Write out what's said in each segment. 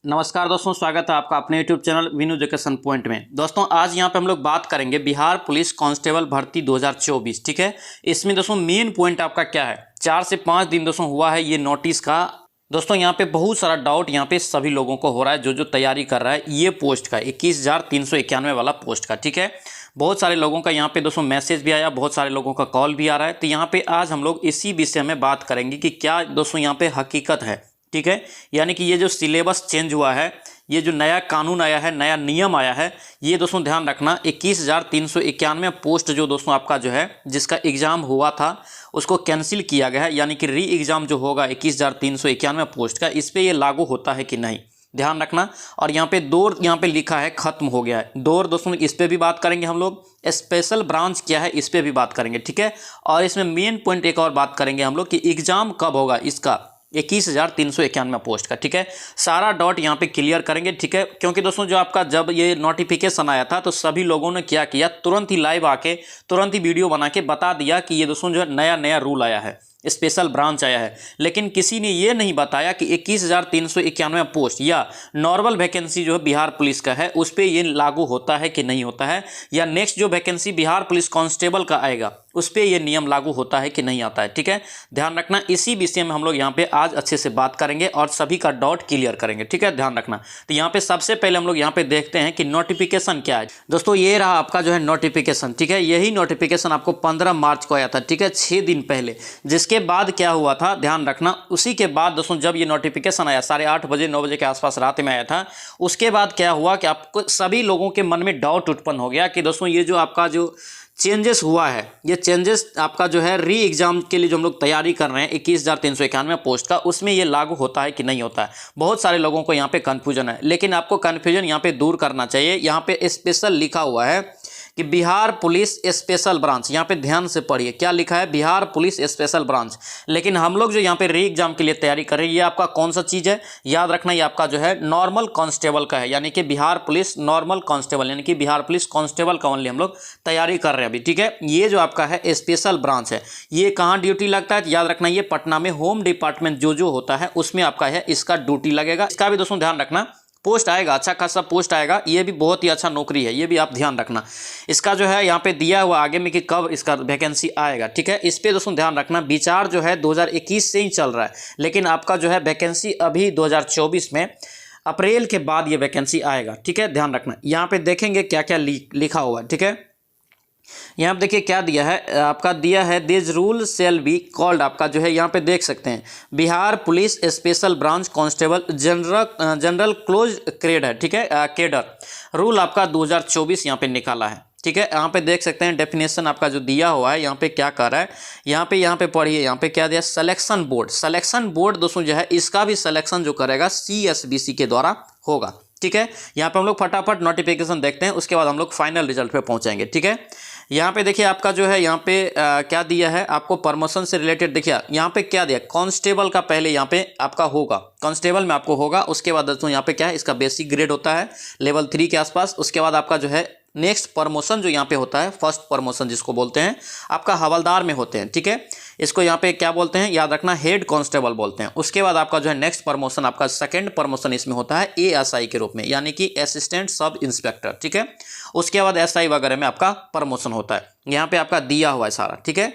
नमस्कार दोस्तों, स्वागत है आपका अपने YouTube channel Vinu education point में। दोस्तों आज यहाँ पे हम लोग बात करेंगे बिहार पुलिस कांस्टेबल भर्ती 2024। ठीक है, इसमें दोस्तों मेन पॉइंट आपका क्या है। 4 से 5 दिन दोस्तों हुआ है ये नोटिस का। दोस्तों यहाँ पे बहुत सारा डाउट यहाँ पे सभी लोगों को हो रहा है जो तैयारी कर रहा है ये पोस्ट का 21,391 वाला पोस्ट का। ठीक है, बहुत सारे लोगों का यहाँ पे दोस्तों मैसेज भी आया, बहुत सारे लोगों का कॉल भी आ रहा है। तो यहाँ पे आज हम लोग इसी विषय में बात करेंगे कि क्या दोस्तों यहाँ पे हकीकत है। ठीक है, यानी कि ये जो सिलेबस चेंज हुआ है, ये जो नया कानून आया है, नया नियम आया है, ये दोस्तों ध्यान रखना 21,391 पोस्ट जो दोस्तों आपका जो है जिसका एग्ज़ाम हुआ था उसको कैंसिल किया गया है। यानी कि री एग्ज़ाम जो होगा 21,391 पोस्ट का, इस पर ये लागू होता है कि नहीं, ध्यान रखना। और यहाँ पे दौर यहाँ पे लिखा है खत्म हो गया है दौर। दोस्तों इस पर भी बात करेंगे हम लोग। स्पेशल ब्रांच क्या है इस पर भी बात करेंगे। ठीक है, और इसमें मेन पॉइंट एक और बात करेंगे हम लोग कि एग्ज़ाम कब होगा इसका 21,391 पोस्ट का। ठीक है, सारा डॉट यहाँ पे क्लियर करेंगे। ठीक है, क्योंकि दोस्तों जो आपका जब ये नोटिफिकेशन आया था तो सभी लोगों ने क्या किया, तुरंत ही लाइव आके तुरंत ही वीडियो बना के बता दिया कि ये दोस्तों जो है नया नया रूल आया है, स्पेशल ब्रांच आया है। लेकिन किसी ने ये नहीं बताया कि 21,391 पोस्ट या नॉर्मल वैकेंसी जो है बिहार पुलिस का है उस पर ये लागू होता है कि नहीं होता है, या नेक्स्ट जो वैकेंसी बिहार पुलिस कांस्टेबल का आएगा उस पर ये नियम लागू होता है कि नहीं आता है। ठीक है, ध्यान रखना, इसी विषय में हम लोग यहाँ पे आज अच्छे से बात करेंगे और सभी का डाउट क्लियर करेंगे। ठीक है, ध्यान रखना। तो यहाँ पे सबसे पहले हम लोग यहाँ पे देखते हैं कि नोटिफिकेशन क्या है। दोस्तों ये रहा आपका जो है नोटिफिकेशन। ठीक है, यही नोटिफिकेशन आपको 15 मार्च को आया था। ठीक है, 6 दिन पहले। जिसके बाद क्या हुआ था, ध्यान रखना, उसी के बाद दोस्तों जब ये नोटिफिकेशन आया 8:30 बजे 9 बजे के आसपास रात में आया था, उसके बाद क्या हुआ कि आपको सभी लोगों के मन में डाउट उत्पन्न हो गया कि दोस्तों ये जो आपका जो चेंजेस हुआ है, ये चेंजेस आपका जो है री एग्जाम के लिए जो हम लोग तैयारी कर रहे हैं 21,391 पोस्ट का, उसमें ये लागू होता है कि नहीं होता है। बहुत सारे लोगों को यहाँ पे कन्फ्यूजन है, लेकिन आपको कन्फ्यूजन यहाँ पे दूर करना चाहिए। यहाँ पे स्पेशल लिखा हुआ है कि बिहार पुलिस स्पेशल ब्रांच। यहाँ पे ध्यान से पढ़िए क्या लिखा है, बिहार पुलिस स्पेशल ब्रांच। लेकिन हम लोग जो यहाँ पे री एग्जाम के लिए तैयारी कर रहे हैं, ये आपका कौन सा चीज़ है, याद रखना, ये आपका जो है नॉर्मल कांस्टेबल का है। यानी कि बिहार पुलिस नॉर्मल कांस्टेबल, यानी कि बिहार पुलिस कांस्टेबल का ओनली हम लोग तैयारी कर रहे हैं अभी। ठीक है, ये जो आपका है स्पेशल ब्रांच है, ये कहाँ ड्यूटी लगता है, याद रखना, ये पटना में होम डिपार्टमेंट जो होता है उसमें आपका है इसका ड्यूटी लगेगा। इसका भी दोस्तों ध्यान रखना, पोस्ट आएगा, अच्छा खासा पोस्ट आएगा, ये भी बहुत ही अच्छा नौकरी है, ये भी आप ध्यान रखना। इसका जो है यहाँ पे दिया हुआ आगे में कि कब इसका वैकेंसी आएगा। ठीक है, इस पे दोस्तों ध्यान रखना, विचार जो है 2021 से ही चल रहा है, लेकिन आपका जो है वैकेंसी अभी 2024 में अप्रैल के बाद ये वैकेंसी आएगा। ठीक है, ध्यान रखना। यहाँ पे देखेंगे क्या क्या लिखा हुआ है। ठीक है, यहाँ पे देखिए क्या दिया है, आपका दिया है this rule shall be called, आपका जो है यहाँ पे देख सकते हैं Bihar police special branch constable general close क्रेड है। ठीक है, केडर रूल आपका 2024 यहाँ पे निकाला है। ठीक है, यहाँ पे देख सकते हैं डेफिनेशन आपका जो दिया हुआ है, यहाँ पे क्या कर रहा है, यहाँ पे पढ़िए, यहाँ पे क्या दिया, सिलेक्शन बोर्ड। सिलेक्शन बोर्ड दोस्तों जो है इसका भी सिलेक्शन जो करेगा CSBC के द्वारा होगा। ठीक है, यहाँ पे हम लोग फटाफट नोटिफिकेशन देखते हैं, उसके बाद हम लोग फाइनल रिजल्ट पे पहुंचेंगे। ठीक है, यहाँ पे देखिए आपका जो है यहाँ पे क्या दिया है आपको प्रमोशन से रिलेटेड। देखिए यहाँ पे क्या दिया, कांस्टेबल का पहले यहाँ पे आपका होगा, कांस्टेबल में आपको होगा। उसके बाद दोस्तों यहाँ पे क्या है, इसका बेसिक ग्रेड होता है लेवल 3 के आसपास। उसके बाद आपका जो है नेक्स्ट प्रमोशन जो यहाँ पे होता है, फर्स्ट प्रमोशन जिसको बोलते हैं, आपका हवलदार में होते हैं। ठीक है, इसको यहाँ पे क्या बोलते हैं, याद रखना, हेड कांस्टेबल बोलते हैं। उसके बाद आपका जो है नेक्स्ट प्रमोशन, आपका सेकंड प्रमोशन इसमें होता है ASI के रूप में, यानी कि असिस्टेंट सब इंस्पेक्टर। ठीक है, उसके बाद SI वगैरह में आपका प्रमोशन होता है। यहाँ पे आपका दिया हुआ है सारा। ठीक है,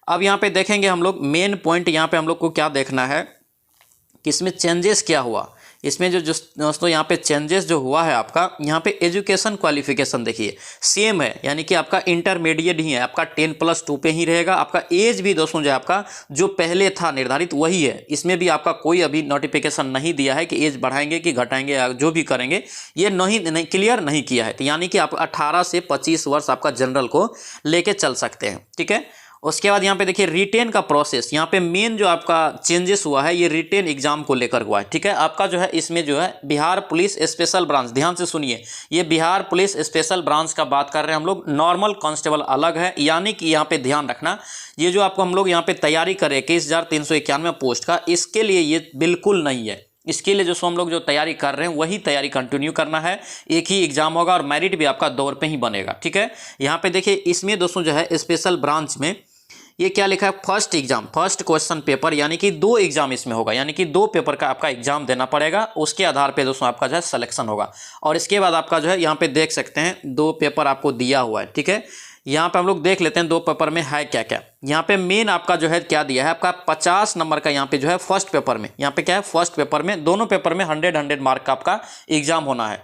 अब यहाँ पे देखेंगे हम लोग मेन पॉइंट, यहाँ पे हम लोग को क्या देखना है कि इसमें चेंजेस क्या हुआ। इसमें जो दोस्तों यहाँ पे चेंजेस जो हुआ है आपका, यहाँ पे एजुकेशन क्वालिफिकेशन देखिए सेम है, यानी कि आपका इंटरमीडिएट ही है, आपका 10+2 पे ही रहेगा। आपका एज भी दोस्तों जो आपका जो पहले था निर्धारित वही है, इसमें भी आपका कोई अभी नोटिफिकेशन नहीं दिया है कि एज बढ़ाएंगे कि घटाएंगे, या जो भी करेंगे ये नहीं क्लियर नहीं किया है। तो यानी कि आप 18 से 25 वर्ष आपका जनरल को लेके चल सकते हैं। ठीक है, उसके बाद यहाँ पे देखिए रिटेन का प्रोसेस, यहाँ पे मेन जो आपका चेंजेस हुआ है ये रिटेन एग्जाम को लेकर हुआ है। ठीक है, आपका जो है इसमें जो है बिहार पुलिस स्पेशल ब्रांच, ध्यान से सुनिए, ये बिहार पुलिस स्पेशल ब्रांच का बात कर रहे हैं हम लोग, नॉर्मल कांस्टेबल अलग है। यानी कि यहाँ पे ध्यान रखना, ये जो आपको हम लोग यहाँ पे तैयारी करें 21,391 पोस्ट का, इसके लिए ये बिल्कुल नहीं है। इसके लिए जो हम लोग जो तैयारी कर रहे हैं वही तैयारी कंटिन्यू करना है। एक ही एग्जाम होगा और मेरिट भी आपका दौर पे ही बनेगा। ठीक है, यहाँ पे देखिए इसमें दोस्तों जो है स्पेशल ब्रांच में ये क्या लिखा है, first exam, first question paper, यानी कि 2 एग्जाम इसमें होगा, यानी कि 2 पेपर का आपका एग्जाम देना पड़ेगा, उसके आधार पे दोस्तों आपका जो है सिलेक्शन होगा। और इसके बाद आपका जो है यहाँ पे देख सकते हैं 2 पेपर आपको दिया हुआ है, ठीक है। यहाँ पे हम लोग देख लेते हैं 2 पेपर में है क्या क्या। यहाँ पे मेन आपका जो है क्या दिया है, आपका 50 नंबर का यहाँ पे जो है फर्स्ट पेपर में, यहाँ पे क्या है फर्स्ट पेपर में, दोनों पेपर में 100 मार्क का आपका एग्जाम होना है।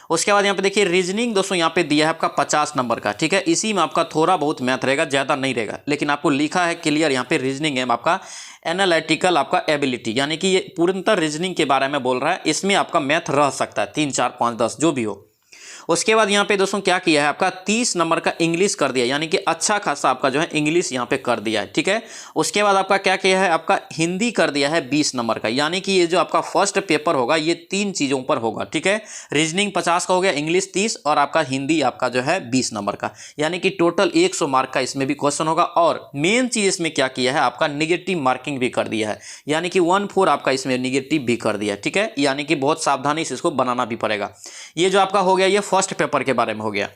उसके बाद यहाँ पे देखिए रीजनिंग दोस्तों यहाँ पे दिया है आपका 50 नंबर का, ठीक है। इसी में आपका थोड़ा बहुत मैथ रहेगा, ज़्यादा नहीं रहेगा, लेकिन आपको लिखा है क्लियर यहाँ पे रीजनिंग है आपका एनालिटिकल आपका एबिलिटी, यानी कि ये पूर्णतः रीजनिंग के बारे में बोल रहा है। इसमें आपका मैथ रह सकता है 3, 4, 5, 10 जो भी हो। उसके बाद यहाँ पे दोस्तों क्या किया है, आपका 30 नंबर का इंग्लिश कर दिया, यानी कि अच्छा खासा आपका जो है इंग्लिश यहाँ पे कर दिया है, ठीक है। उसके बाद आपका क्या किया है, आपका हिंदी कर दिया है 20 नंबर का, यानी कि ये जो आपका फर्स्ट पेपर होगा ये 3 चीज़ों पर होगा, ठीक है। रीजनिंग 50 का हो गया, इंग्लिश 30 और आपका हिंदी आपका जो है 20 नंबर का, यानी कि टोटल 100 मार्क का इसमें भी क्वेश्चन होगा। और मेन चीज़ इसमें क्या किया है, आपका निगेटिव मार्किंग भी कर दिया है, यानी कि 1/4 आपका इसमें निगेटिव भी कर दिया है, ठीक है। यानी कि बहुत सावधानी से इसको बनाना भी पड़ेगा। ये जो आपका हो गया ये फर्स्ट पेपर के बारे में हो गया।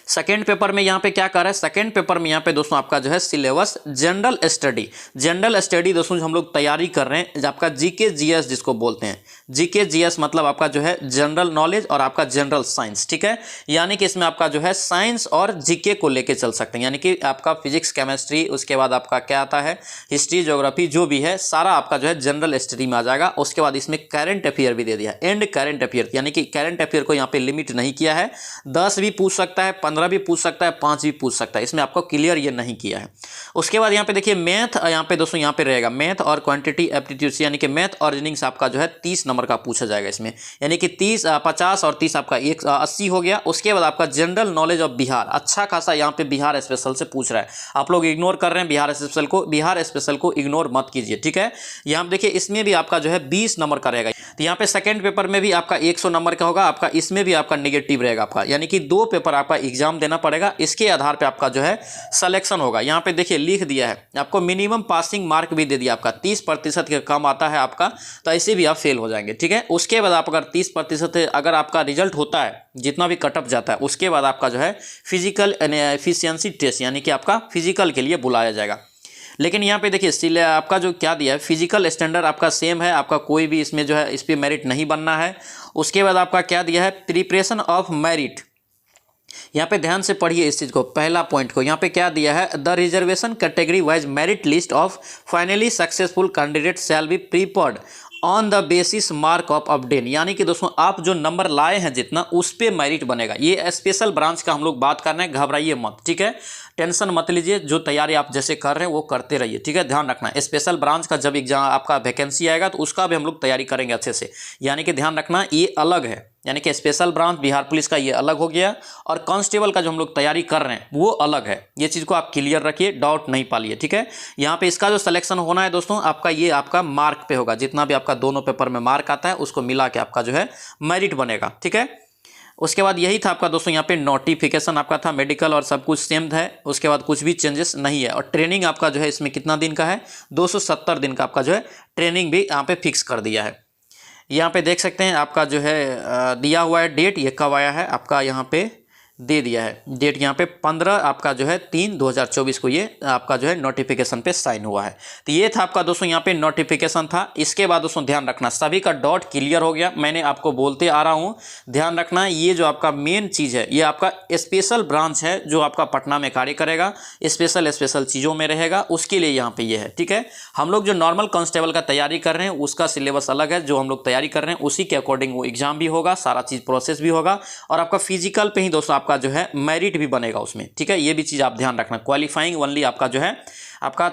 सेकेंड पेपर में यहाँ पे क्या कर रहा है, सेकेंड पेपर में यहाँ पे दोस्तों आपका जो है syllabus general study, general study दोस्तों जो हम लोग तैयारी कर रहे हैं, आपका जीके जीएस जिसको बोलते हैं, जीके जीएस मतलब आपका जो है जनरल नॉलेज और आपका जनरल साइंस, ठीक है। यानी कि इसमें आपका जो है साइंस और जीके को लेके चल सकते हैं, यानी कि आपका फिजिक्स केमिस्ट्री, उसके बाद आपका क्या आता है हिस्ट्री ज्योग्राफी जो भी है सारा आपका जो है जनरल स्टडी में आ जाएगा। उसके बाद इसमें करंट अफेयर भी दे दिया एंड करंट अफेयर, यानी कि करंट अफेयर को यहाँ पे लिमिट नहीं किया है, 10 भी पूछ सकता है, 15 भी पूछ सकता है, 5 भी पूछ सकता है, इसमें आपको क्लियर ये नहीं किया है। उसके बाद यहाँ पे देखिए मैथ, यहाँ पे दोस्तों यहाँ पे रहेगा मैथ और क्वांटिटी एप्टीट्यूड, यानी कि मैथ और रीजनिंग से आपका जो है 30 नंबर का पूछा जाएगा इसमें, यानी कि 30, 50 और 30 आपका 80 हो गया। उसके बाद आपका जनरल नॉलेज ऑफ बिहार, अच्छा खासा यहाँ पे बिहार स्पेशल से पूछ रहा है, आप लोग इग्नोर कर रहे हैं बिहार स्पेशल को, बिहार स्पेशल को इग्नोर मत कीजिए, ठीक है। यहाँ देखिए इसमें भी आपका जो है 20 नंबर का रहेगा। तो यहाँ पे सेकंड पेपर में भी आपका 100 नंबर का होगा, आपका इसमें भी आपका नेगेटिव रहेगा आपका, यानी कि 2 पेपर आपका एग्जाम देना पड़ेगा, इसके आधार पे आपका जो है सिलेक्शन होगा। यहाँ पे देखिए लिख दिया है आपको मिनिमम पासिंग मार्क भी दे दिया, आपका 30% के कम आता है आपका तो ऐसे भी आप फेल हो जाएंगे, ठीक है। उसके बाद आप अगर 30% अगर आपका रिजल्ट होता है जितना भी कटअप जाता है, उसके बाद आपका जो है फिजिकल एफिशिएंसी टेस्ट, यानी कि आपका फिजिकल के लिए बुलाया जाएगा। लेकिन यहाँ पे देखिए आपका जो क्या दिया है फिजिकल स्टैंडर्ड आपका सेम है, आपका कोई भी इसमें जो है इस पर मेरिट नहीं बनना है। उसके बाद आपका क्या दिया है प्रिपरेशन ऑफ मेरिट, यहाँ पे ध्यान से पढ़िए इस चीज़ को, पहला पॉइंट को यहाँ पे क्या दिया है, the reservation category wise merit list of finally successful candidate shall be prepared on the basis mark of अपडेन, यानी कि दोस्तों आप जो नंबर लाए हैं जितना उस पे मेरिट बनेगा। ये स्पेशल ब्रांच का हम लोग बात कर रहे हैं, घबराइए मत, ठीक है, टेंशन मत लीजिए, जो तैयारी आप जैसे कर रहे हैं वो करते रहिए, ठीक है। ध्यान रखना स्पेशल ब्रांच का जब एग्जाम आपका वैकेंसी आएगा तो उसका भी हम लोग तैयारी करेंगे अच्छे से, यानी कि ध्यान रखना ये अलग है, यानी कि स्पेशल ब्रांच बिहार पुलिस का ये अलग हो गया और कांस्टेबल का जो हम लोग तैयारी कर रहे हैं वो अलग है। ये चीज़ को आप क्लियर रखिए, डाउट नहीं पालिए, ठीक है। यहाँ पे इसका जो सिलेक्शन होना है दोस्तों आपका ये आपका मार्क पे होगा, जितना भी आपका दोनों पेपर में मार्क आता है उसको मिला के आपका जो है मेरिट बनेगा, ठीक है। उसके बाद यही था आपका दोस्तों, यहाँ पे नोटिफिकेशन आपका था, मेडिकल और सब कुछ सेम है, उसके बाद कुछ भी चेंजेस नहीं है। और ट्रेनिंग आपका जो है इसमें कितना दिन का है, 270 दिन का आपका जो है ट्रेनिंग भी यहाँ पे फिक्स कर दिया है। यहाँ पे देख सकते हैं आपका जो है दिया हुआ है डेट, ये कब आया है आपका यहाँ पे दे दिया है डेट, यहाँ पे 15 आपका जो है 3/2024 को ये आपका जो है नोटिफिकेशन पे साइन हुआ है। तो ये था आपका दोस्तों यहाँ पे नोटिफिकेशन था। इसके बाद दोस्तों ध्यान रखना सभी का डॉट क्लियर हो गया, मैंने आपको बोलते आ रहा हूँ, ध्यान रखना ये जो आपका मेन चीज़ है ये आपका स्पेशल ब्रांच है जो आपका पटना में कार्य करेगा, स्पेशल चीज़ों में रहेगा, उसके लिए यहाँ पे ये है, ठीक है। हम लोग जो नॉर्मल कांस्टेबल का तैयारी कर रहे हैं उसका सिलेबस अलग है, जो हम लोग तैयारी कर रहे हैं उसी के अकॉर्डिंग वो एग्जाम भी होगा, सारा चीज़ प्रोसेस भी होगा और आपका फिजिकल पे ही दोस्तों आपका जो है मेरिट भी बनेगा उसमें, ठीक है। ये भी चीज़ आप ध्यान रखना, क्वालिफाइंग ओनली आपका जो है आपका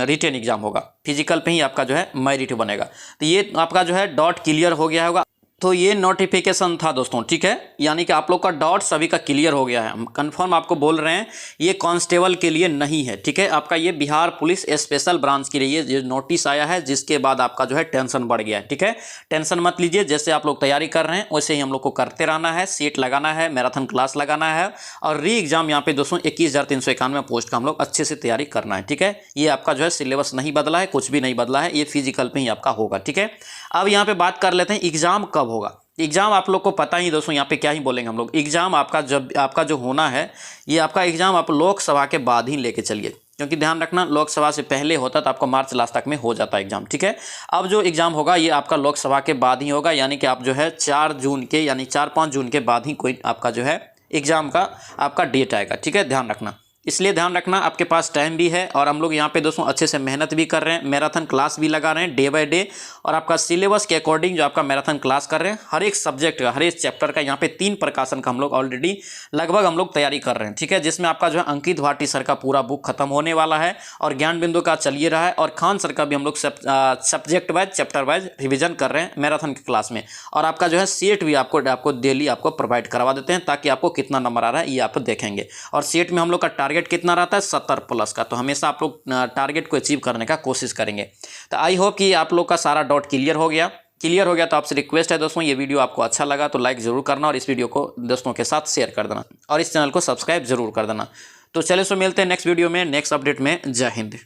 रिटन एग्जाम होगा, फिजिकल पे ही आपका जो है मेरिट बनेगा। तो ये आपका जो है डॉट क्लियर हो गया होगा। तो ये नोटिफिकेशन था दोस्तों, ठीक है, यानी कि आप लोग का डॉट सभी का क्लियर हो गया है। हम कंफर्म आपको बोल रहे हैं ये कांस्टेबल के लिए नहीं है, ठीक है, आपका ये बिहार पुलिस स्पेशल ब्रांच के लिए ये नोटिस आया है, जिसके बाद आपका जो है टेंशन बढ़ गया है, ठीक है। टेंशन मत लीजिए, जैसे आप लोग तैयारी कर रहे हैं वैसे ही हम लोग को करते रहना है, सीट लगाना है, मैराथन क्लास लगाना है और री एग्जाम यहाँ पे दोस्तों 21,391 पोस्ट का हम लोग अच्छे से तैयारी करना है, ठीक है। ये आपका जो है सिलेबस नहीं बदला है, कुछ भी नहीं बदला है, ये फिजिकल पे ही आपका होगा, ठीक है। अब यहाँ पे बात कर लेते हैं एग्जाम कब होगा। एग्जाम आप लोग को पता ही दोस्तों, यहाँ पे क्या ही बोलेंगे हम लोग, एग्जाम आपका जब आपका जो होना है ये आपका एग्जाम आप लोकसभा के बाद ही लेके चलिए, क्योंकि ध्यान रखना लोकसभा से पहले होता तो आपको मार्च लास्ट तक में हो जाता एग्जाम, ठीक है। अब जो एग्जाम होगा ये आपका लोकसभा के बाद ही होगा, यानी कि आप जो है 4 जून के यानी 4-5 जून के बाद ही कोई आपका जो है एग्जाम का आपका डेट आएगा, ठीक है, ध्यान रखना। इसलिए ध्यान रखना आपके पास टाइम भी है और हम लोग यहाँ पे दोस्तों अच्छे से मेहनत भी कर रहे हैं, मैराथन क्लास भी लगा रहे हैं डे बाय डे, और आपका सिलेबस के अकॉर्डिंग जो आपका मैराथन क्लास कर रहे हैं, हर एक सब्जेक्ट का हर एक चैप्टर का यहाँ पे 3 प्रकाशन का हम लोग ऑलरेडी लगभग हम लोग तैयारी कर रहे हैं, ठीक है। जिसमें आपका जो है अंकित भाटी सर का पूरा बुक खत्म होने वाला है और ज्ञान बिंदु का चलिए रहा है, और खान सर का भी हम लोग subject wise chapter wise revision कर रहे हैं मैराथन की क्लास में। और आपका जो है सेट भी आपको डेली आपको प्रोवाइड करवा देते हैं, ताकि आपको कितना नंबर आ रहा है ये आप देखेंगे। और सेट में हम लोग का टारगेट कितना रहता है 70+ का, तो हमेशा आप लोग टारगेट को अचीव करने का कोशिश करेंगे। तो आई होप कि आप लोग का सारा डाउट क्लियर हो गया तो आपसे रिक्वेस्ट है दोस्तों, ये वीडियो आपको अच्छा लगा तो लाइक जरूर करना और इस वीडियो को दोस्तों के साथ शेयर कर देना और इस चैनल को सब्सक्राइब जरूर कर देना। तो चलिए सो मिलते हैं नेक्स्ट वीडियो में नेक्स्ट अपडेट में। जय हिंद।